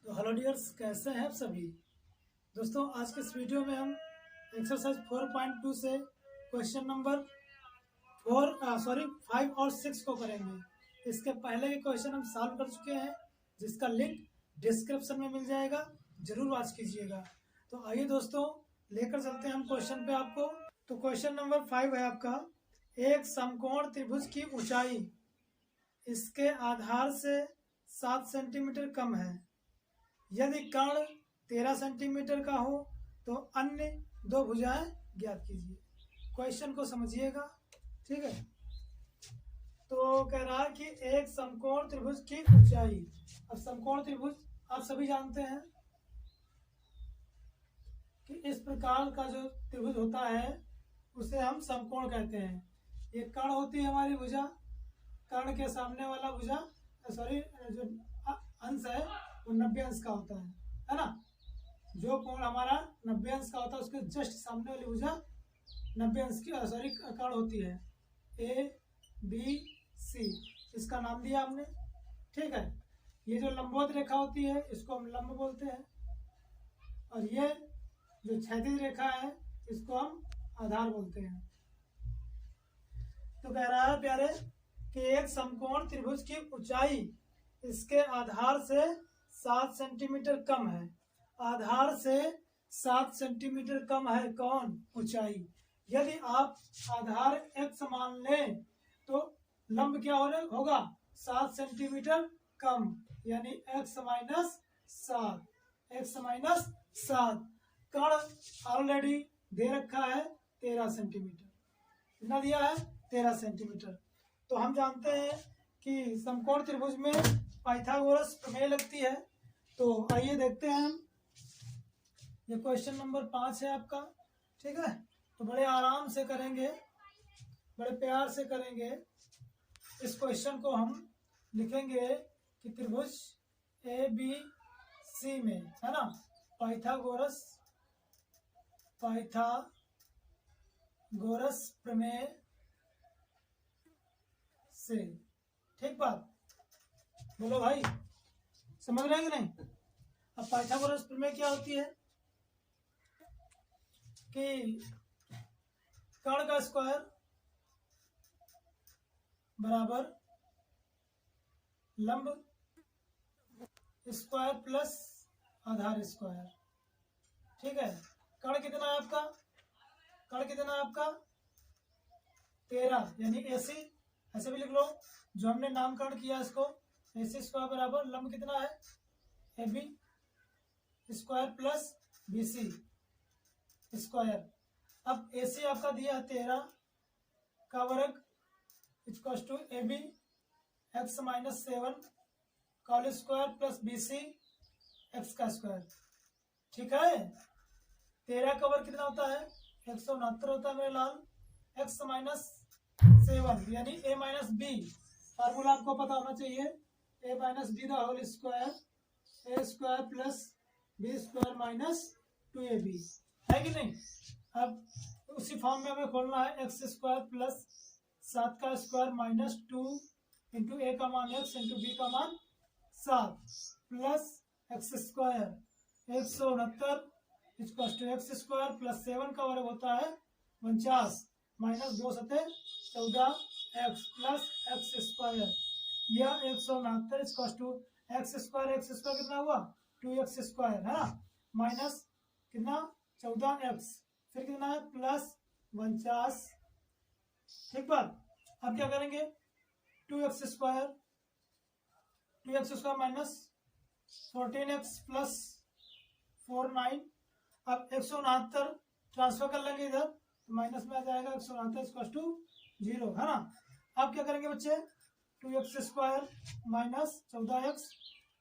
तो hello dears, कैसे हैं आप सभी दोस्तों। आज के इस वीडियो में हम एक्सरसाइज 4.2 से क्वेश्चन नंबर 5 और 6 को करेंगे। इसके पहले के क्वेश्चन हम सॉल्व कर चुके हैं, जिसका लिंक डिस्क्रिप्शन में मिल जाएगा, जरूर वॉच कीजिएगा। तो आइए दोस्तों, लेकर चलते हैं हम क्वेश्चन पे आपको। तो क्वेश्चन नंबर 5 है आपका, एक समकोण त्रिभुज की ऊंचाई इसके आधार से 7 सेंटीमीटर कम है। यदि कर्ण 13 सेंटीमीटर का हो तो अन्य दो भुजाएं ज्ञात कीजिए। क्वेश्चन को समझिएगा, ठीक है। तो कह रहा है कि एक समकोण त्रिभुज की ऊंचाई। अब समकोण त्रिभुज आप सभी जानते हैं कि इस प्रकार का जो त्रिभुज होता है उसे हम समकोण कहते हैं। ये कर्ण होती है हमारी भुजा, कर्ण के सामने वाला भुजा जो अंश है वो 90 अंश का होता है ना। जो कोण हमारा 90 अंश का होता है उसके जस्ट सामने वाली भुजा 90 अंश की कर्ण होती है। ए बी सी इसका नाम दिया हमने, ठीक है। ये जो लंबवत रेखा होती है इसको हम लंब बोलते हैं, और ये जो क्षैतिज रेखा है इसको हम आधार बोलते हैं। तो कह रहा है प्यारे कि एक समकोण त्रिभुज की ऊंचाई इसके आधार से 7 सेंटीमीटर कम है। आधार से 7 सेंटीमीटर कम है कौन? ऊंचाई। यदि आप आधार x मान लें तो लंब क्या होगा? 7 सेंटीमीटर कम, यानी x माइनस 7। कर्ण ऑलरेडी दे रखा है 13 सेंटीमीटर। कितना दिया है? 13 सेंटीमीटर। तो हम जानते हैं कि समकोण त्रिभुज में पाइथागोरस प्रमेय लगती है। तो आइए देखते हैं हम। ये क्वेश्चन नंबर 5 है आपका, ठीक है। तो बड़े आराम से करेंगे, बड़े प्यार से करेंगे। इस क्वेश्चन को हम लिखेंगे कि त्रिभुज ए बी सी में, है ना, पाइथागोरस प्रमेय से, ठीक बात बोलो भाई, समझ रहे हैं कि नहीं। अब पाइथागोरस प्रमेय क्या होती है कि कर्ण का स्क्वायर बराबर लंब स्क्वायर प्लस आधार स्क्वायर, ठीक है। कर्ण कितना है आपका? कर्ण कितना है आपका? 13, यानी AC, ऐसे भी लिख लो जो हमने नामकरण किया इसको। AC स्क्वायर बराबर लंब कितना है? AB square plus BC square. अब AC आपका दिया है 13 का वर्ग equal to AB x minus 7 का whole square plus BC x का स्क्वायर, ठीक है। 13 का वर्ग कितना होता है? 169 होता है मेरे लाल। x माइनस 7 यानी a माइनस बी, फार्मूला आपको पता होना चाहिए। a minus b the whole square, a square plus b square minus 2ab, है कि नहीं। अब उसी फॉर्म में हमें खोलना है। x स्क्वायर प्लस 7 का स्क्वायर माइनस 2 इंटू a का मान x इंटू b का मान 7 plus x square 169 equal to x square plus 7 का वर्ग होता है 49 माइनस 2 सते 14x प्लस x स्क्वायर। यह 169 इक्वल टू x स्क्वायर कितना हुआ? 2x स्क्वायर, है ना, माइनस कितना? 14x, फिर कितना है? प्लस 49, ठीक बात। अब क्या करेंगे? 2x square minus 14x plus 49। अब 169 ट्रांसफर कर लेंगे इधर, तो माइनस में आ जाएगा 169 इक्वल टू 0, है ना। अब क्या करेंगे बच्चे? 2x स्क्वायर माइनस 14x,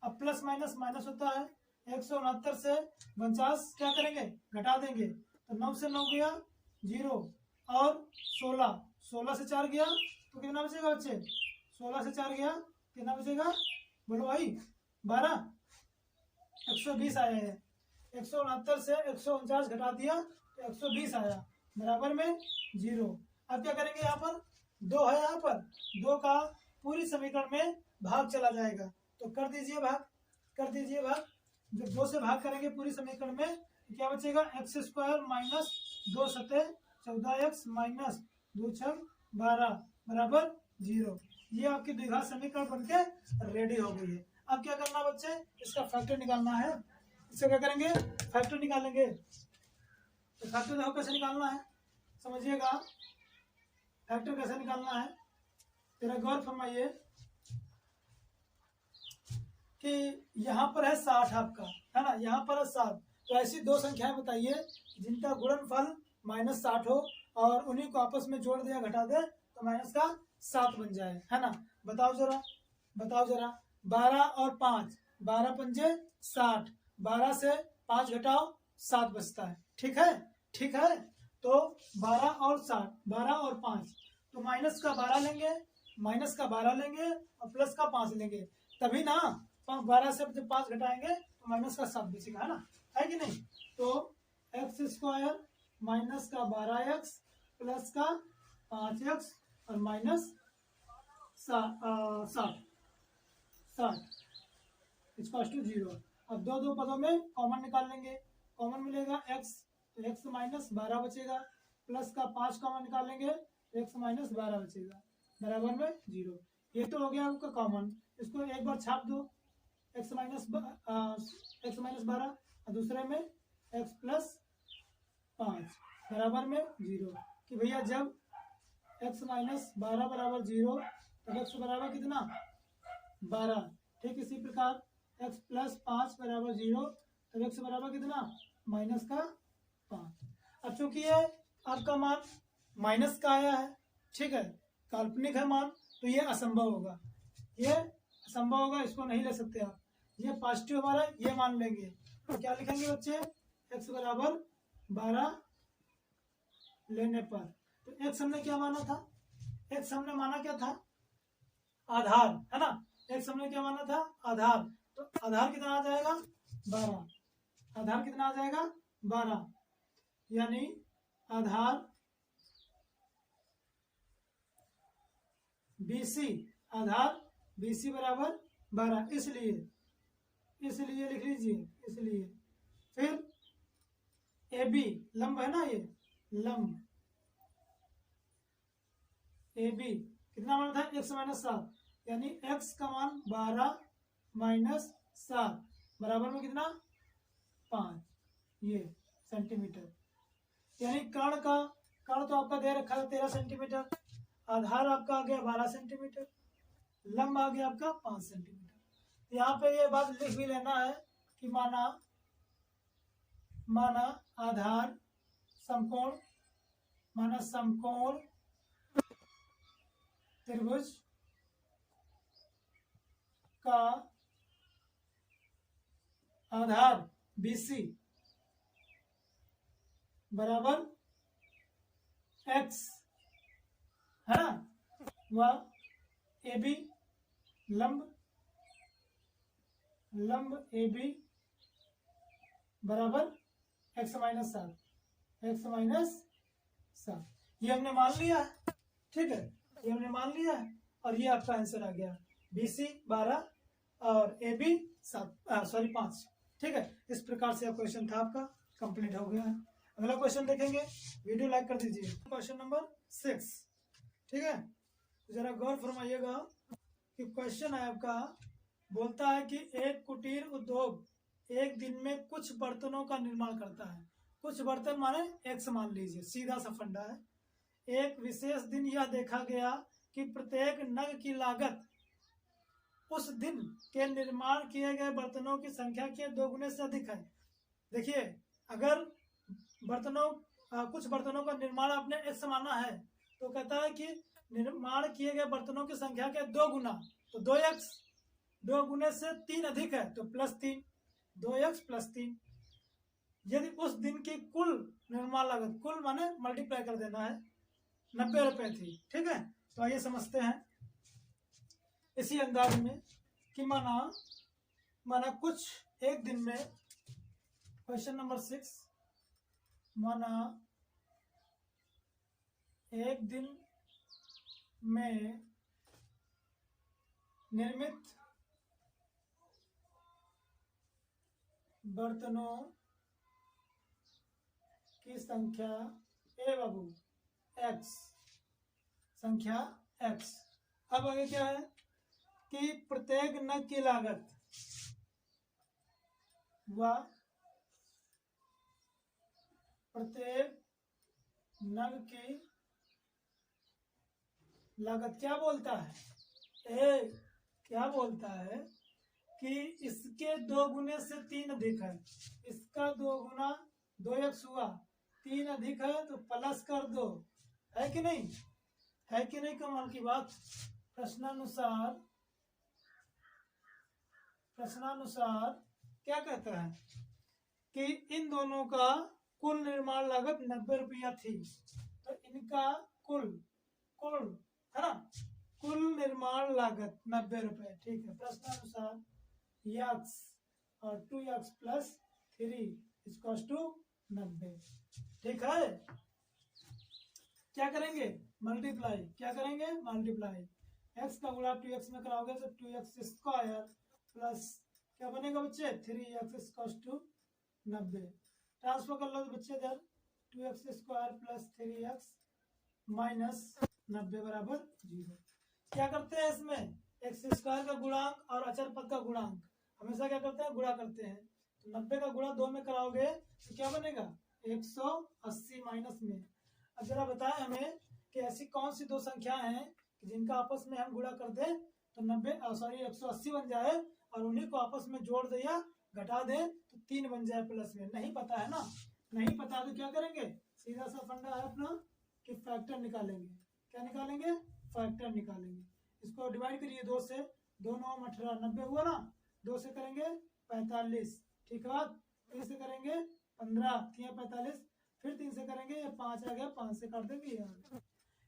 अब प्लस माइनस माइनस होता है। 169 से 49 क्या करेंगे? घटा देंगे, तो 9 से 9 गया 0, और 16 से 4 गया तो कितना बचेगा बच्चे? 16 से 4 गया कितना बचेगा? बोलो भाई, 12। 120 आया है। 169 से 149 घटा दिया तो 120 आया, बराबर में 0। अब क्या करेंगे? यहाँ पर 2 है, यहाँ पर 2 का पूरी समीकरण में भाग चला जाएगा, तो कर दीजिए भाग। जब 2 से भाग करेंगे पूरी समीकरण में तो क्या बचेगा, एक्स स्क्वायर माइनस 2 सतह 14x माइनस 2 छक 12 बराबर 0। ये आपकी द्विघात समीकरण बनके रेडी हो गई है। अब क्या करना बच्चे, इसका फैक्टर निकालना है। इसका क्या करेंगे, फैक्टर निकालेंगे। तो फैक्टर देखो कैसे निकालना है, समझिएगा। फैक्टर कैसे निकालना है, तेरा गौर फरमाइए कि यहाँ पर है 60 आपका, है ना, यहाँ पर है 7। तो ऐसी दो संख्याएं बताइए जिनका गुणनफल -60 हो और उन्हीं को आपस में जोड़ दिया घटा दे तो माइनस का 7 बन जाए, है ना। बताओ जरा, बताओ जरा। 12 और 5, 12 पंजे 60, 12 से 5 घटाओ 7 बचता है। ठीक है, ठीक है। तो 12 और 60, 12 और 5, तो माइनस का 12 लेंगे, माइनस का 12 लेंगे और प्लस का 5 लेंगे, तभी ना 12 से जब 5 घटाएंगे तो माइनस का 7 बचेगा, है ना, है कि नहीं। तो एक्स स्क्वायर माइनस का 12x प्लस का 5x और माइनस 60 इसका 0। अब दो पदों में कॉमन निकाल लेंगे, कॉमन मिलेगा x, तो x माइनस 12 बचेगा, प्लस का 5 कॉमन निकालेंगे, x माइनस 12 बचेगा, बराबर में 0। ये तो हो गया आपका कॉमन। इसको एक बार छाप दो, x माइनस 12 और दूसरे में x प्लस 5 बराबर में 0। कि भैया जब x माइनस 12 बराबर 0 तब x बराबर कितना, 12। ठीक इसी प्रकार x प्लस 5 बराबर 0 तब x बराबर कितना, माइनस का 5। अब चूंकि ये आपका मान माइनस का आया है, ठीक है, काल्पनिक है मान, तो ये असंभव होगा, ये असंभव होगा, इसको नहीं ले सकते आप। ये पॉजिटिव हमारा, ये मान लेंगे। तो क्या लिखेंगे बच्चे, x बराबर 12 लेने पर, तो x हमने क्या माना था, x हमने माना क्या था, आधार, है ना। x हमने क्या माना था, आधार। तो आधार कितना आ जाएगा, 12। आधार कितना आ जाएगा, 12, यानी आधार BC, आधार BC बराबर 12। इसलिए लिख लीजिए, इसलिए फिर AB लंब है ना, ये लंब AB कितना मान था, x माइनस 7, यानी x का मान 12 माइनस 7 बराबर में कितना, 5 ये सेंटीमीटर। यानी कर्ण तो आपका दे रखा है 13 सेंटीमीटर, आधार आपका आ गया 12 सेंटीमीटर, लंब आ गया आपका 5 सेंटीमीटर। यहाँ पे ये बात लिख भी लेना है कि माना आधार समकोण, माना समकोण त्रिभुज का आधार BC बराबर x, है ना, व AB लंब AB बराबर x माइनस 7, ये हमने मान लिया है, ठीक है, ये हमने मान लिया है और ये आपका आंसर आ गया, BC 12 और AB 5। ठीक है, इस प्रकार से क्वेश्चन था आपका कंप्लीट हो गया है। अगला क्वेश्चन देखेंगे, वीडियो लाइक कर दीजिए। क्वेश्चन नंबर 6, ठीक है, जरा गौर फरमाइएगा कि क्वेश्चन है आपका, बोलता है कि एक कुटीर उद्योग एक दिन में कुछ बर्तनों का निर्माण करता है। कुछ बर्तन माने एक्स मान लीजिए, सीधा सा फंडा है। एक विशेष दिन यह देखा गया कि प्रत्येक नग की लागत उस दिन के निर्माण किए गए बर्तनों की संख्या के 2 गुने से अधिक है। देखिए, अगर कुछ बर्तनों का निर्माण आपने एक्स माना है तो कहता है कि निर्माण किए गए बर्तनों की संख्या के 2 गुना, तो 2x, 2 गुने से 3 अधिक है तो +3, 2x + 3। यदि उस दिन की कुल निर्माण लागत, कुल माने मल्टीप्लाई कर देना है, 90 रुपए थी। ठीक है, तो आइए समझते हैं इसी अंदाज में कि माना कुछ एक दिन में, क्वेश्चन नंबर 6, माना एक दिन में निर्मित बर्तनों की संख्या ए बाबू x, संख्या x। अब आगे क्या है कि प्रत्येक नग की लागत व प्रत्येक नग की लागत क्या बोलता है ए, क्या बोलता है कि इसके 2 गुने से 3 अधिक है, इसका 2 गुना 2x हुआ, 3 अधिक है तो प्लस कर दो, है कि नहीं, है कि नहीं कमाल की बात। प्रश्नानुसार क्या कहता है कि इन दोनों का कुल निर्माण लागत 90 रुपया थी, तो इनका कुल है ना, कुल निर्माण लागत 90 रुपए, ठीक है। प्रश्नानुसार x और 2x प्लस 3 इक्वल्स टू 90, ठीक है। क्या करेंगे मल्टीप्लाई, क्या करेंगे मल्टीप्लाई, x का गुणा 2x में कराओगे तो 2x स्क्वायर प्लस क्या बनेगा बच्चे 3x इक्वल्स टू 90, ट्रांसफर कर लो तो बच्चे इधर 2x square plus 3x minus 90 बराबर 0। क्या करते हैं इसमें एक्स स्क्वायर का गुणांक और अचर पद का गुणांक हमेशा क्या करते हैं गुणा करते हैं, तो 90 का गुणा 2 में कराओगे तो क्या बनेगा 180 माइनस में। अब जरा बताएं हमें कि ऐसी कौन सी दो संख्या हैं कि जिनका आपस में हम गुणा कर दें तो 180 बन जाए और उन्हीं को आपस में जोड़ दे या घटा दें तो 3 बन जाए प्लस में। नहीं पता है ना, नहीं पता तो क्या करेंगे, सीधा सा फंडा है अपना कि फैक्टर निकालेंगे। क्या निकालेंगे, फैक्टर निकालेंगे। इसको डिवाइड करिए 2 से, 2 9 18 90 हुआ ना, 2 से करेंगे 45, ठीक है, 3 से करेंगे 15 3 45, फिर 3 से करेंगे ये 5 आ गया, 5 से काट देंगे ये।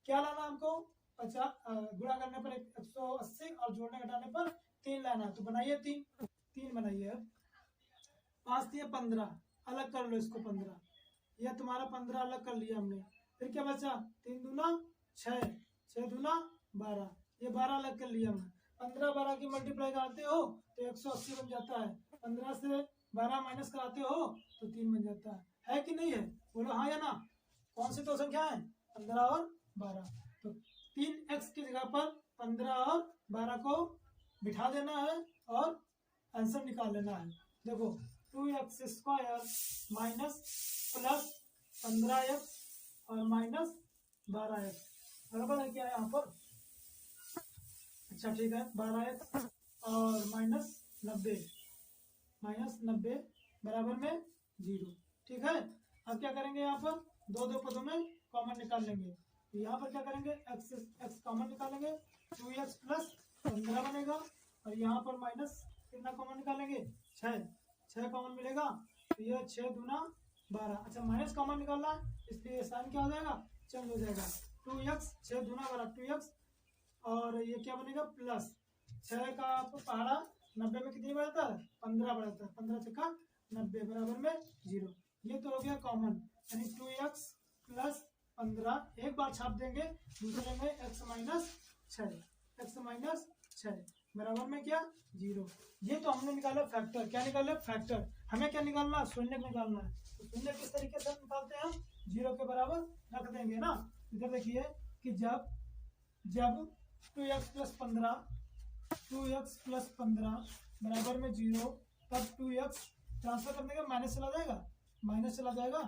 क्या लाना हमको 50, गुणा करने पर 180 और जोड़ने घटाने पर 3 लाना, तो बनाइए 3 बनाइए। अब 5 दिए 15, अलग कर लो इसको 15, यह तुम्हारा 15 अलग कर लिया हमने, फिर क्या बचा 3 दूना 6, 6 दूना 12, ये 12 अलग कर लिया हमने। 15 12 की मल्टीप्लाई कराते हो तो 180 बन जाता है, 15 से 12 माइनस कराते हो तो 3 बन जाता है कि नहीं है, बोलो हाँ या ना। कौन सी दो संख्या है 15 और 12, तो 3x की जगह पर 15 और 12 को बिठा देना है और आंसर निकाल लेना है। देखो 2x square minus plus 15x और माइनस 12x, बराबर है क्या यहाँ पर, अच्छा ठीक है 12x और माइनस 90 बराबर में 0, ठीक है। अब क्या करेंगे यहाँ पर दो पदों में कॉमन निकाल लेंगे, तो यहाँ पर क्या करेंगे x कॉमन निकालेंगे 2x प्लस 15 बनेगा, और यहाँ पर माइनस कितना कॉमन निकालेंगे 6 कॉमन मिलेगा, तो यह 6 दूना 12, अच्छा माइनस कॉमन निकालना है इसलिए साइन क्या हो जाएगा चेंज हो जाएगा, 2x 6 दूना 12 2x, और ये क्या बनेगा प्लस 6 का पहाड़ा 90 में कितनी बढ़ता है 15 बढ़ता है, 15 छक्का 90 बराबर में 0, ये तो हो गया कॉमन, यानी 2x प्लस 15 एक बार छाप देंगे, दूसरे में x माइनस 6 बराबर में क्या 0। ये तो हमने निकाला फैक्टर, क्या निकाला फैक्टर, हमें क्या निकालना शून्य निकालना है, तो शून्य किस तरीके से निकालते हैं हम 0 के बराबर रख देंगे ना। इधर देखिए कि जब 2x प्लस 15 बराबर में 0, तब 2x ट्रांसफर करने का माइनस चला जाएगा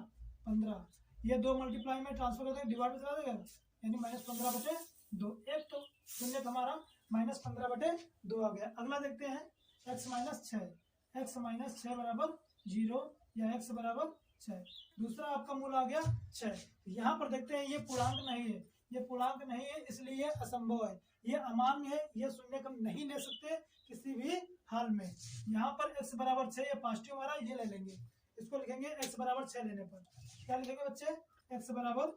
15, ये 2 मल्टीप्लाई में ट्रांसफर कर देंगे डिवाइड में चला जाएगा, यानी -15/2, एक तो शून्य हमारा -15/2 आ गया। अगला देखते हैं x माइनस 6 बराबर 0 या x बराबर 6, दूसरा आपका मूल आ गया 6। यहाँ पर देखते हैं ये पूर्णांक नहीं है इसलिए असंभव है, ये अमान्य है, ये शून्य कम नहीं ले सकते किसी भी हाल में। यहाँ पर x बराबर 6 ये पॉजिटिव हमारा, ये ले लेंगे, इसको लिखेंगे x बराबर 6 लेने पर, क्या लिखेंगे बच्चे x बराबर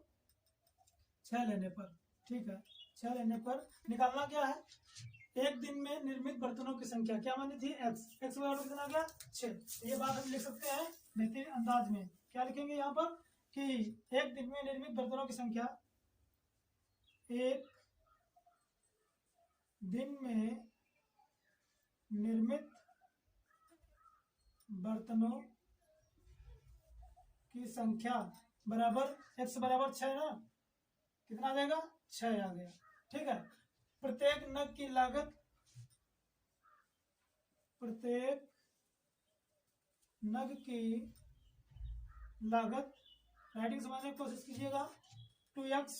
6 लेने पर, ठीक है 6 लेने पर निकालना क्या है, एक दिन में निर्मित बर्तनों की संख्या क्या मानी थी x बराबर कितना गया 6, ये बात हम लिख सकते हैं बेहतरीन अंदाज में। क्या लिखेंगे यहाँ पर कि एक दिन में निर्मित बर्तनों की संख्या, एक दिन में निर्मित बर्तनों की संख्या बराबर x बराबर 6 ना, कितना आ जाएगा 6 आ गया। ठीक है, प्रत्येक नग की लागत, प्रत्येक नग की लागत राइटिंग समझने की कोशिश कीजिएगा। 2x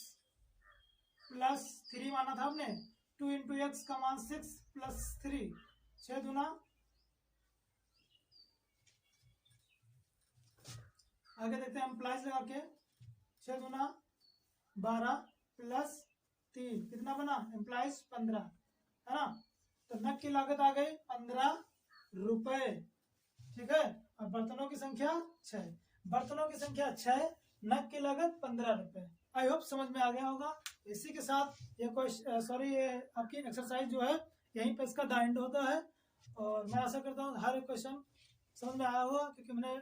प्लस 3 माना था हमने, 2 इंटू एक्स का मान 6 प्लस 3, 6 दूना, आगे देखते हैं हम प्लस लगा के, 6 दूना 12 प्लस 3 कितना बना, एम्प्लाइज 15 है ना। तो नग की लागत आ गई 15 रुपए। ठीक है, अब बर्तनों की संख्या 6, बर्तनों की संख्या 6, नग की लागत 15 रुपए। आई होप समझ में आ गया होगा। इसी के साथ ये ये आपकी एक्सरसाइज जो है यहीं पे इसका द एंड होता है। और मैं आशा करता हूँ हर क्वेश्चन समझ में आया होगा, क्योंकि मैंने